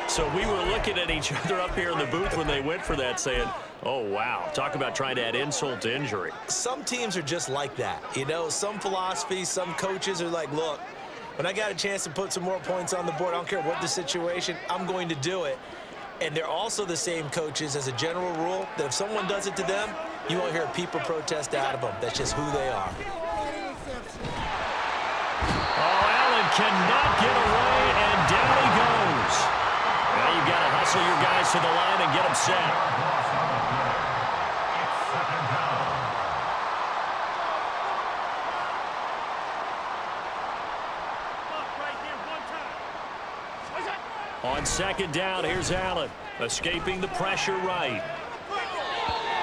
So we were looking at each other up here in the booth when they went for that, saying, oh, wow, talk about trying to add insult to injury. Some teams are just like that. You know, some philosophies, some coaches are like, look, when I got a chance to put some more points on the board, I don't care what the situation, I'm going to do it. And they're also the same coaches as a general rule that if someone does it to them, you won't hear people protest out of them. That's just who they are. Oh, Allen cannot get away, and down he goes. Now you've got to hustle your guys to the line and get them set. On second down, here's Allen, escaping the pressure right.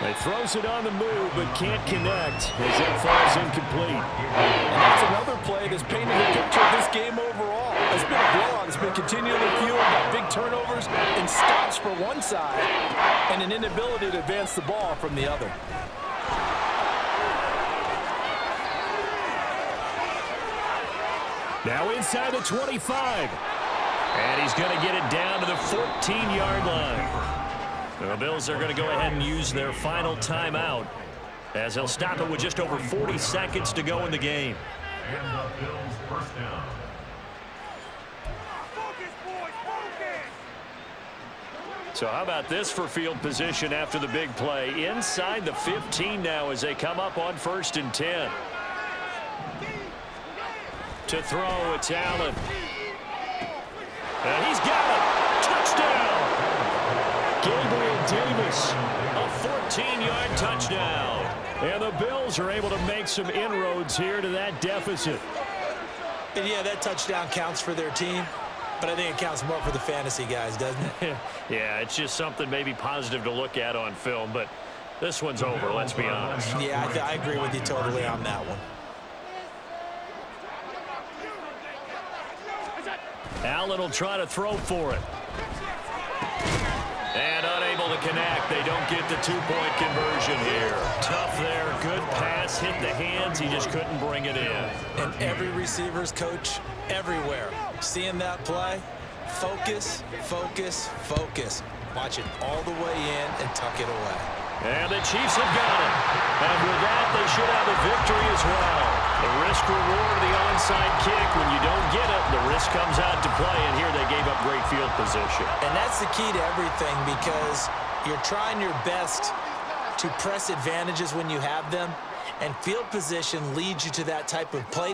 He throws it on the move, but can't connect as it falls incomplete. That's another play that's painted a picture of this game overall. It's been a blowout. It's been continually fueled by big turnovers and stops for one side and an inability to advance the ball from the other. Now inside the 25. And he's going to get it down to the 14-yard line. The Bills are going to go ahead and use their final timeout, as they'll stop it with just over 40 seconds to go in the game. And the Bills first down. So how about this for field position after the big play? Inside the 15 now as they come up on 1st and 10. To throw, it's Allen. And he's got it. Touchdown. Gabriel Davis, a 14-yard touchdown. And the Bills are able to make some inroads here to that deficit. And yeah, that touchdown counts for their team, but I think it counts more for the fantasy guys, doesn't it? Yeah, it's just something maybe positive to look at on film, but this one's over, let's be honest. Yeah, I agree with you totally on that one. Allen will try to throw for it. And unable to connect. They don't get the two-point conversion here. Tough there. Good pass. Hit the hands. He just couldn't bring it in. And every receiver's coach everywhere, seeing that play, focus, focus, focus. Watch it all the way in and tuck it away. And the Chiefs have got it. And with that, they should have a victory as well. The risk reward of the onside kick. When you don't get it, the risk comes out to play. And here they gave up great field position. And that's the key to everything, because you're trying your best to press advantages when you have them. And field position leads you to that type of play.